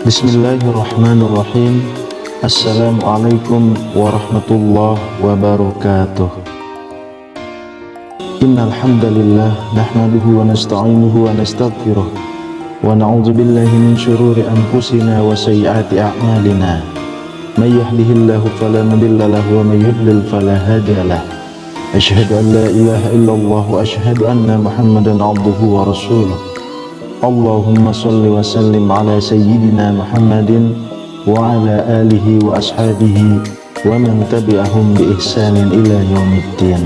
Bismillahirrahmanirrahim. Assalamualaikum warahmatullahi wabarakatuh. Innal hamdalillah nahmaduhu wa nasta'inuhu wa nastaghfiruh wa na'udzu billahi min shururi anfusina wa sayyiati a'malina. May yahdihillahu fala mudilla lahu wa may yudlil fala hadiya lahu. Asyhadu an la ilaha illallah wa asyhadu anna Muhammadan 'abduhu wa rasuluh. Allahumma shalli wa sallim ala sayyidina Muhammadin wa ala alihi wa ashabihi wa man tabi'ahum bi ihsanin ila yaumiddin.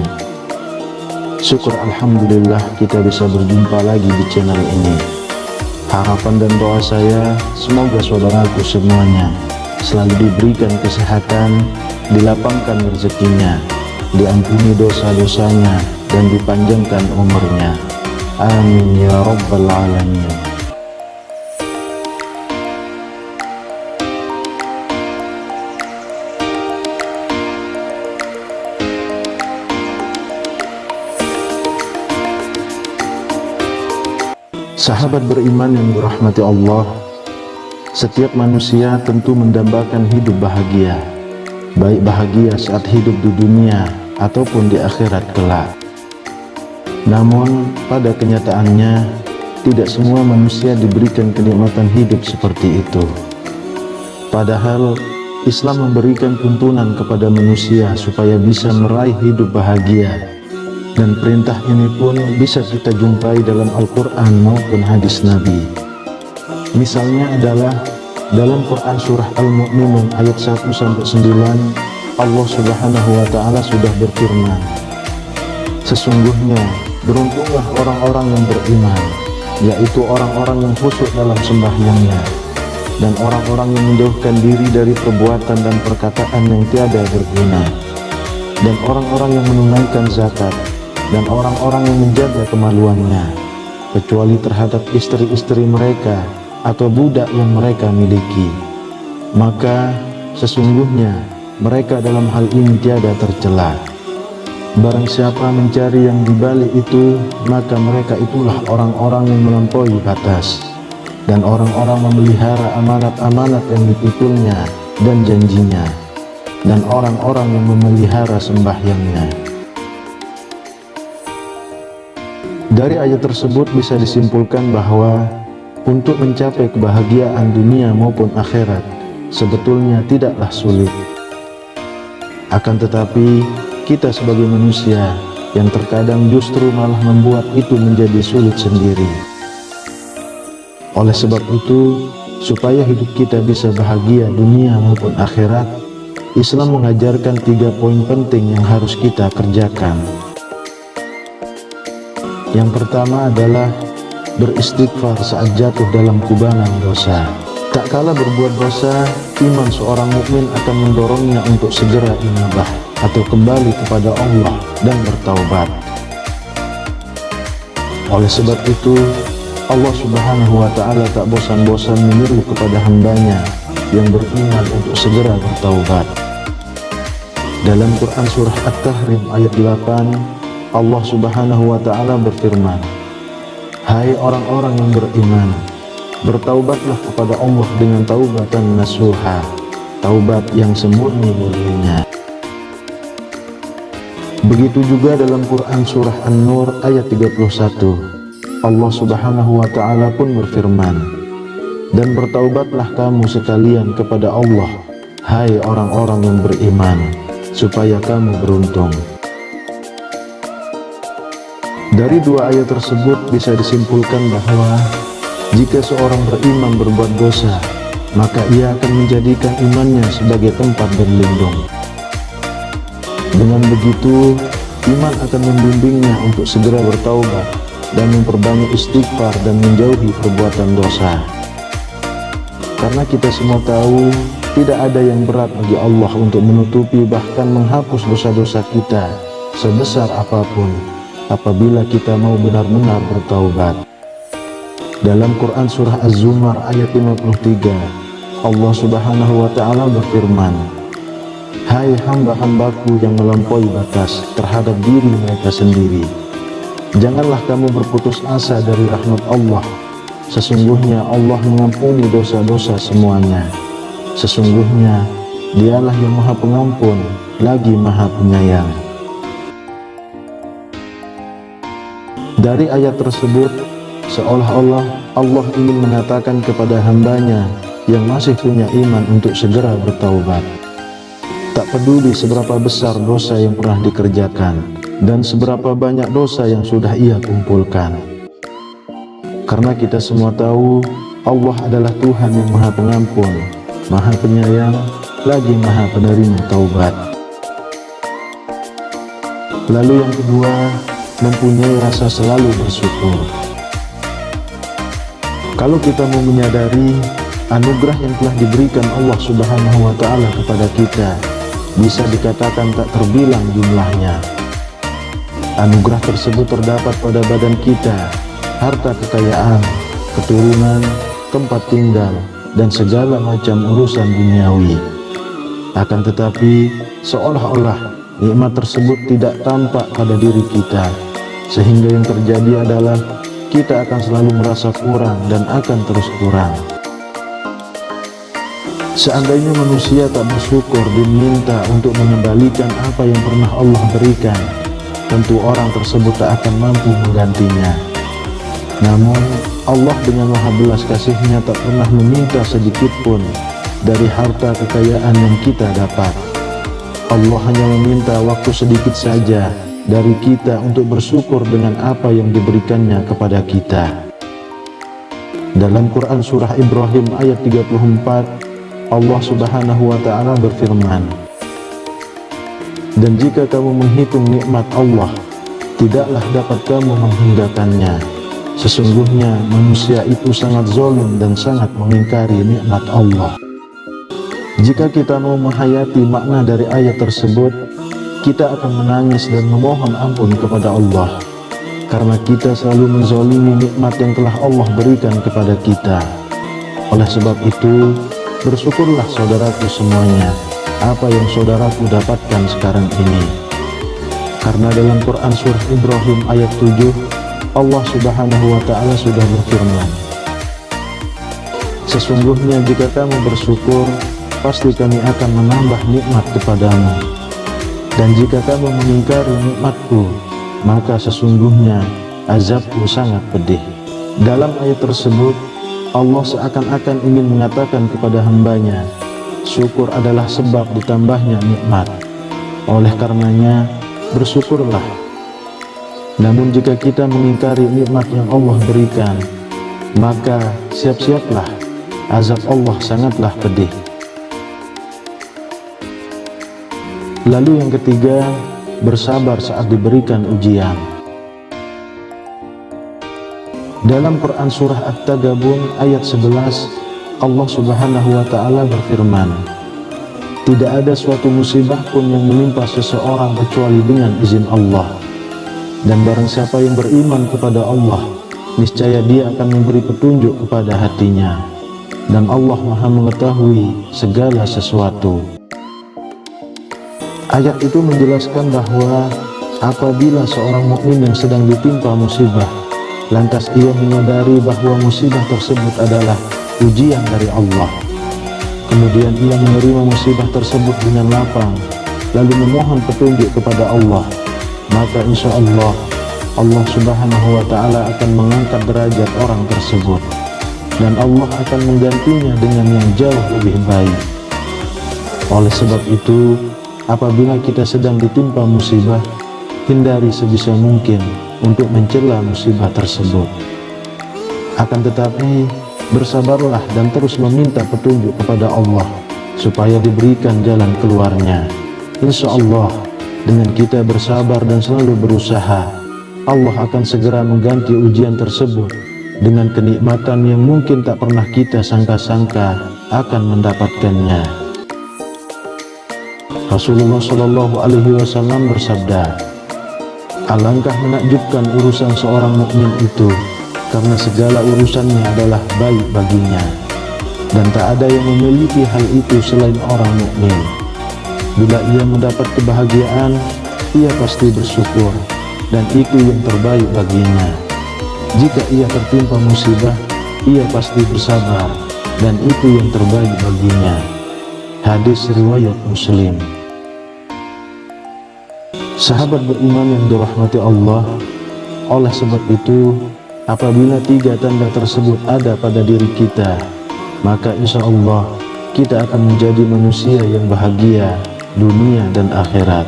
Syukur alhamdulillah kita bisa berjumpa lagi di channel ini. Harapan dan doa saya semoga saudaraku semuanya selalu diberikan kesehatan, dilapangkan rezekinya, diampuni dosa-dosanya, dan dipanjangkan umurnya. Amin ya rabbal alamin. Sahabat beriman yang dirahmati Allah, setiap manusia tentu mendambakan hidup bahagia, baik bahagia saat hidup di dunia ataupun di akhirat kelak. Namun pada kenyataannya tidak semua manusia diberikan kenikmatan hidup seperti itu. Padahal Islam memberikan tuntunan kepada manusia supaya bisa meraih hidup bahagia, dan perintah ini pun bisa kita jumpai dalam Al-Quran maupun hadis Nabi. Misalnya adalah dalam Quran surah Al-Mu'minun ayat 1-9, Allah subhanahu wa ta'ala sudah berfirman, sesungguhnya beruntunglah orang-orang yang beriman, yaitu orang-orang yang khusyuk dalam sembahyangnya, dan orang-orang yang menjauhkan diri dari perbuatan dan perkataan yang tiada berguna, dan orang-orang yang menunaikan zakat, dan orang-orang yang menjaga kemaluannya, kecuali terhadap istri-istri mereka atau budak yang mereka miliki. Maka sesungguhnya mereka dalam hal ini tiada tercela. Barang siapa mencari yang dibalik itu, maka mereka itulah orang-orang yang melampaui batas, dan orang-orang memelihara amanat-amanat yang dipikulnya dan janjinya, dan orang-orang yang memelihara sembahyangnya. Dari ayat tersebut bisa disimpulkan bahwa untuk mencapai kebahagiaan dunia maupun akhirat sebetulnya tidaklah sulit. Akan tetapi kita sebagai manusia yang terkadang justru malah membuat itu menjadi sulit sendiri. Oleh sebab itu, supaya hidup kita bisa bahagia dunia maupun akhirat, Islam mengajarkan 3 poin penting yang harus kita kerjakan. Yang pertama adalah beristighfar saat jatuh dalam kubangan dosa. Tak kala berbuat dosa, iman seorang mukmin akan mendorongnya untuk segera inabah atau kembali kepada Allah dan bertaubat. Oleh sebab itu, Allah subhanahu wa ta'ala tak bosan-bosan menyeru kepada hambanya yang beriman untuk segera bertaubat. Dalam Quran surah At-Tahrim ayat 8, Allah subhanahu wa ta'ala berfirman, hai orang-orang yang beriman, bertaubatlah kepada Allah dengan taubatan nasuha, taubat yang semurni-murninya. Begitu juga dalam Quran surah An-Nur ayat 31, Allah subhanahu wa ta'ala pun berfirman, dan bertaubatlah kamu sekalian kepada Allah, hai orang-orang yang beriman, supaya kamu beruntung. Dari 2 ayat tersebut bisa disimpulkan bahwa jika seorang beriman berbuat dosa, maka ia akan menjadikan imannya sebagai tempat berlindung. Dengan begitu, iman akan membimbingnya untuk segera bertaubat dan memperbanyak istighfar dan menjauhi perbuatan dosa. Karena kita semua tahu, tidak ada yang berat bagi Allah untuk menutupi bahkan menghapus dosa-dosa kita sebesar apapun, apabila kita mau benar-benar bertaubat. Dalam Quran surah Az-Zumar ayat 53, Allah subhanahu wa ta'ala berfirman, hai hamba-hambaku yang melampaui batas terhadap diri mereka sendiri, janganlah kamu berputus asa dari rahmat Allah, Sesungguhnya Allah mengampuni dosa-dosa semuanya. Sesungguhnya Dialah yang Maha Pengampun lagi Maha Penyayang. Dari ayat tersebut, seolah-olah Allah ingin mengatakan kepada hambanya yang masih punya iman untuk segera bertaubat. Tak peduli seberapa besar dosa yang pernah dikerjakan dan seberapa banyak dosa yang sudah ia kumpulkan. Karena kita semua tahu Allah adalah Tuhan yang Maha Pengampun, Maha Penyayang, lagi Maha Penerima Taubat. Lalu yang kedua, mempunyai rasa selalu bersyukur. Kalau kita mau menyadari anugerah yang telah diberikan Allah Subhanahu wa Ta'ala kepada kita, bisa dikatakan tak terbilang jumlahnya. Anugerah tersebut terdapat pada badan kita, harta kekayaan, keturunan, tempat tinggal, dan segala macam urusan duniawi. Akan tetapi, seolah-olah nikmat tersebut tidak tampak pada diri kita, sehingga yang terjadi adalah kita akan selalu merasa kurang dan akan terus kurang. Seandainya manusia tak bersyukur diminta untuk mengembalikan apa yang pernah Allah berikan, tentu orang tersebut tak akan mampu menggantinya. Namun Allah dengan maha belas kasih-Nya tak pernah meminta sedikit pun dari harta kekayaan yang kita dapat. Allah hanya meminta waktu sedikit saja dari kita untuk bersyukur dengan apa yang diberikannya kepada kita. Dalam Quran surah Ibrahim ayat 34, Allah Subhanahu wa Ta'ala berfirman, "Dan jika kamu menghitung nikmat Allah, tidaklah dapat kamu menghinggakannya. Sesungguhnya manusia itu sangat zalim dan sangat mengingkari nikmat Allah." Jika kita mau menghayati makna dari ayat tersebut, kita akan menangis dan memohon ampun kepada Allah, karena kita selalu menzalimi nikmat yang telah Allah berikan kepada kita. Oleh sebab itu, bersyukurlah saudaraku semuanya apa yang saudaraku dapatkan sekarang ini. Karena dalam Quran surah Ibrahim ayat 7, Allah Subhanahu wa Ta'ala sudah berfirman, "Sesungguhnya jika kamu bersyukur, pasti kami akan menambah nikmat kepadamu. Dan jika kamu mengingkari nikmatku, maka sesungguhnya azabku sangat pedih." Dalam ayat tersebut, Allah seakan-akan ingin mengatakan kepada hambanya, syukur adalah sebab ditambahnya nikmat. Oleh karenanya, bersyukurlah. Namun jika kita mengingkari nikmat yang Allah berikan, maka siap-siaplah, azab Allah sangatlah pedih. Lalu yang ketiga, bersabar saat diberikan ujian. Dalam Quran surah At-Tagabun ayat 11, Allah Subhanahu wa Ta'ala berfirman, "Tidak ada suatu musibah pun yang menimpa seseorang kecuali dengan izin Allah. Dan barang siapa yang beriman kepada Allah, niscaya dia akan memberi petunjuk kepada hatinya. Dan Allah Maha mengetahui segala sesuatu." Ayat itu menjelaskan bahwa apabila seorang mukmin yang sedang ditimpa musibah, lantas ia menyadari bahwa musibah tersebut adalah ujian dari Allah, kemudian ia menerima musibah tersebut dengan lapang, lalu memohon petunjuk kepada Allah, maka insya Allah, Allah Subhanahu wa Ta'ala akan mengangkat derajat orang tersebut, dan Allah akan menggantinya dengan yang jauh lebih baik. Oleh sebab itu, apabila kita sedang ditimpa musibah, hindari sebisa mungkin untuk mencela musibah tersebut. Akan tetapi, bersabarlah dan terus meminta petunjuk kepada Allah supaya diberikan jalan keluarnya. Insya Allah, dengan kita bersabar dan selalu berusaha, Allah akan segera mengganti ujian tersebut dengan kenikmatan yang mungkin tak pernah kita sangka-sangka akan mendapatkannya. Rasulullah Shallallahu Alaihi Wasallam bersabda, "Alangkah menakjubkan urusan seorang mukmin itu, karena segala urusannya adalah baik baginya, dan tak ada yang memiliki hal itu selain orang mukmin. Bila ia mendapat kebahagiaan, ia pasti bersyukur, dan itu yang terbaik baginya. Jika ia tertimpa musibah, ia pasti bersabar, dan itu yang terbaik baginya. Hadis riwayat Muslim. Sahabat beriman yang dirahmati Allah, oleh sebab itu, apabila tiga tanda tersebut ada pada diri kita, maka insya Allah kita akan menjadi manusia yang bahagia dunia dan akhirat.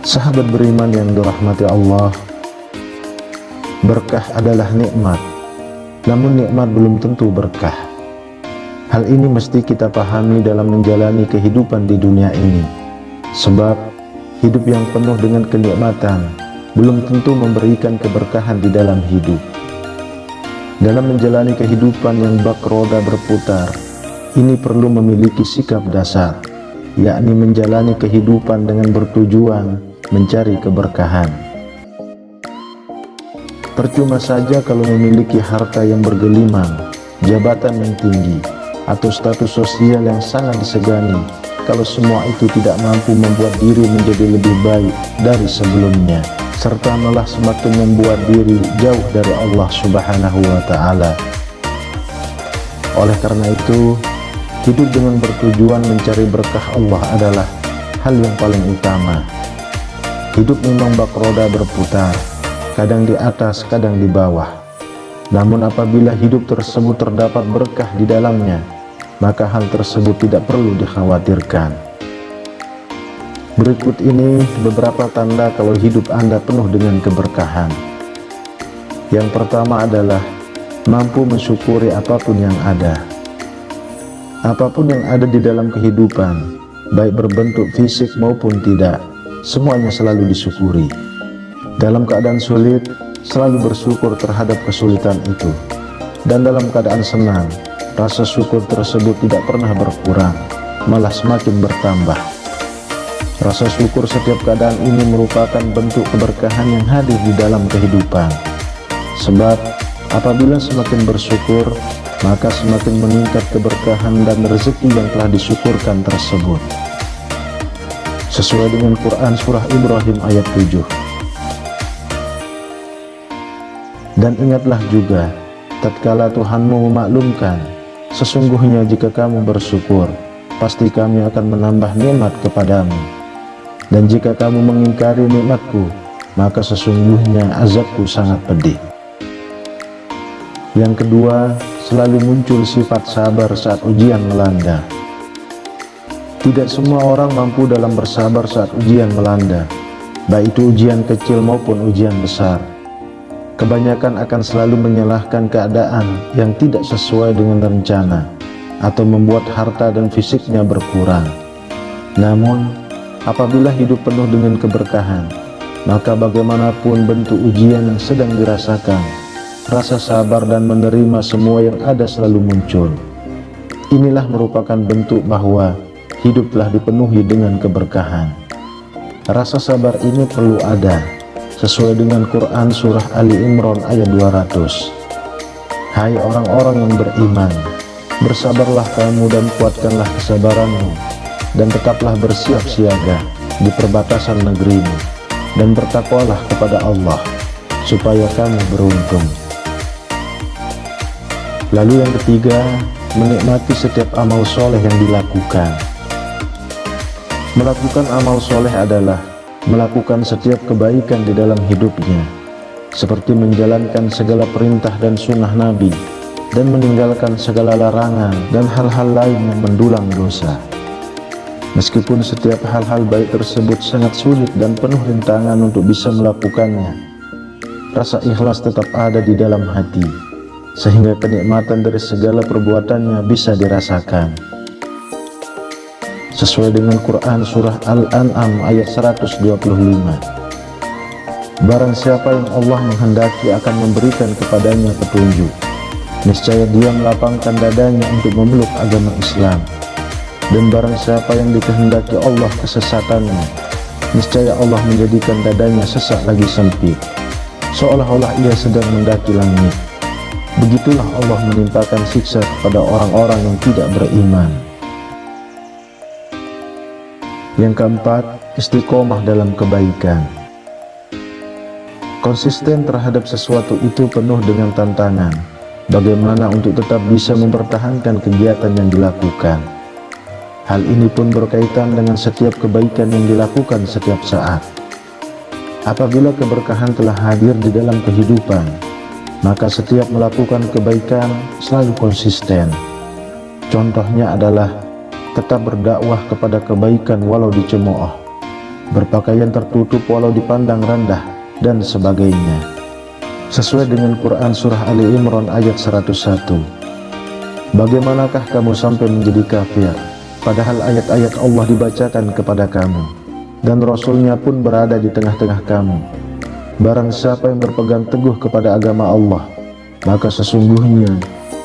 Sahabat beriman yang dirahmati Allah, berkah adalah nikmat, namun nikmat belum tentu berkah. Hal ini mesti kita pahami dalam menjalani kehidupan di dunia ini, sebab hidup yang penuh dengan kenikmatan belum tentu memberikan keberkahan di dalam hidup. Dalam menjalani kehidupan yang bak roda berputar, ini perlu memiliki sikap dasar, yakni menjalani kehidupan dengan bertujuan mencari keberkahan. Percuma saja kalau memiliki harta yang bergelimang, jabatan yang tinggi, atau status sosial yang sangat disegani, kalau semua itu tidak mampu membuat diri menjadi lebih baik dari sebelumnya, serta malah semakin membuat diri jauh dari Allah Subhanahu wa Ta'ala. Oleh karena itu, hidup dengan bertujuan mencari berkah Allah adalah hal yang paling utama. Hidup memang bak roda berputar, kadang di atas, kadang di bawah. Namun apabila hidup tersebut terdapat berkah di dalamnya, maka hal tersebut tidak perlu dikhawatirkan. Berikut ini beberapa tanda kalau hidup Anda penuh dengan keberkahan. Yang pertama adalah mampu mensyukuri apapun yang ada. Apapun yang ada di dalam kehidupan, baik berbentuk fisik maupun tidak, semuanya selalu disyukuri. Dalam keadaan sulit, selalu bersyukur terhadap kesulitan itu. Dan dalam keadaan senang, rasa syukur tersebut tidak pernah berkurang, malah semakin bertambah. Rasa syukur setiap keadaan ini merupakan bentuk keberkahan yang hadir di dalam kehidupan. Sebab apabila semakin bersyukur, maka semakin meningkat keberkahan dan rezeki yang telah disyukurkan tersebut. Sesuai dengan Quran Surah Ibrahim ayat 7. Dan ingatlah juga, tatkala Tuhanmu memaklumkan, sesungguhnya jika kamu bersyukur, pasti kami akan menambah nikmat kepadamu. Dan jika kamu mengingkari nikmatku, maka sesungguhnya azabku sangat pedih. Yang kedua, selalu muncul sifat sabar saat ujian melanda. Tidak semua orang mampu dalam bersabar saat ujian melanda, baik itu ujian kecil maupun ujian besar. Kebanyakan akan selalu menyalahkan keadaan yang tidak sesuai dengan rencana atau membuat harta dan fisiknya berkurang. Namun, apabila hidup penuh dengan keberkahan, maka bagaimanapun bentuk ujian yang sedang dirasakan, rasa sabar dan menerima semua yang ada selalu muncul. Inilah merupakan bentuk bahwa hidup telah dipenuhi dengan keberkahan. Rasa sabar ini perlu ada, sesuai dengan Quran Surah Ali Imran ayat 200. Hai orang-orang yang beriman, bersabarlah kamu dan kuatkanlah kesabaranmu, dan tetaplah bersiap siaga di perbatasan negerimu, dan bertakwalah kepada Allah, supaya kamu beruntung. Lalu yang ketiga, menikmati setiap amal soleh yang dilakukan. Melakukan amal soleh adalah melakukan setiap kebaikan di dalam hidupnya, seperti menjalankan segala perintah dan sunnah Nabi, dan meninggalkan segala larangan dan hal-hal lain yang mendulang dosa. Meskipun setiap hal-hal baik tersebut sangat sulit dan penuh rintangan untuk bisa melakukannya, rasa ikhlas tetap ada di dalam hati, sehingga kenikmatan dari segala perbuatannya bisa dirasakan. Sesuai dengan Quran Surah Al-An'am ayat 125. Barang siapa yang Allah menghendaki akan memberikan kepadanya petunjuk, niscaya dia melapangkan dadanya untuk memeluk agama Islam. Dan barang siapa yang dikehendaki Allah kesesatannya, niscaya Allah menjadikan dadanya sesak lagi sempit, seolah-olah ia sedang mendaki langit. Begitulah Allah menimpakan siksa kepada orang-orang yang tidak beriman. Yang keempat, istiqomah dalam kebaikan. Konsisten terhadap sesuatu itu penuh dengan tantangan. Bagaimana untuk tetap bisa mempertahankan kegiatan yang dilakukan? Hal ini pun berkaitan dengan setiap kebaikan yang dilakukan setiap saat. Apabila keberkahan telah hadir di dalam kehidupan, maka setiap melakukan kebaikan selalu konsisten. Contohnya adalah tetap berdakwah kepada kebaikan walau dicemooh, berpakaian tertutup walau dipandang rendah, dan sebagainya. Sesuai dengan Quran Surah Ali Imran ayat 101. Bagaimanakah kamu sampai menjadi kafir, padahal ayat-ayat Allah dibacakan kepada kamu, dan Rasulnya pun berada di tengah-tengah kamu. Barang siapa yang berpegang teguh kepada agama Allah, maka sesungguhnya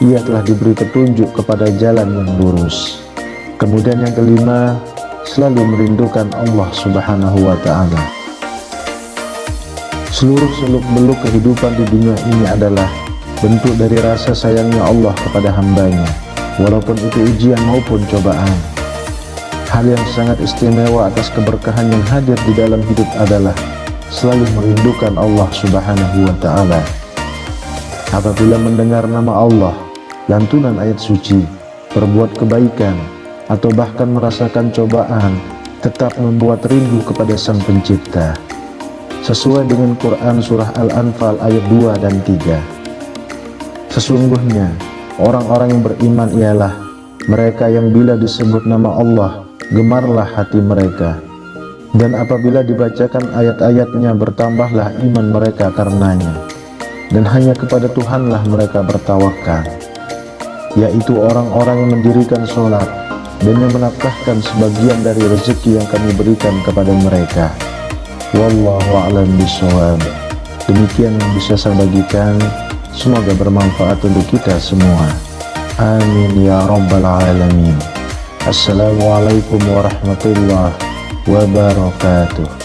ia telah diberi petunjuk kepada jalan yang lurus. Kemudian yang kelima, selalu merindukan Allah Subhanahu wa ta'ala. Seluruh seluk-beluk kehidupan di dunia ini adalah bentuk dari rasa sayangnya Allah kepada hambanya, walaupun itu ujian maupun cobaan. Hal yang sangat istimewa atas keberkahan yang hadir di dalam hidup adalah selalu merindukan Allah Subhanahu wa ta'ala. Apabila mendengar nama Allah, lantunan ayat suci, berbuat kebaikan, atau bahkan merasakan cobaan, tetap membuat rindu kepada Sang Pencipta. Sesuai dengan Quran Surah Al-Anfal ayat 2 dan 3. Sesungguhnya, orang-orang yang beriman ialah mereka yang bila disebut nama Allah, gemarlah hati mereka, dan apabila dibacakan ayat-ayatnya bertambahlah iman mereka karenanya, dan hanya kepada Tuhanlah mereka bertawakal, yaitu orang-orang yang mendirikan sholat dan yang menafkahkan sebagian dari rezeki yang kami berikan kepada mereka. Wallahu a'lam bishawab. Demikian yang bisa saya bagikan, semoga bermanfaat untuk kita semua. Amin ya rabbal alamin. Assalamualaikum warahmatullahi wabarakatuh.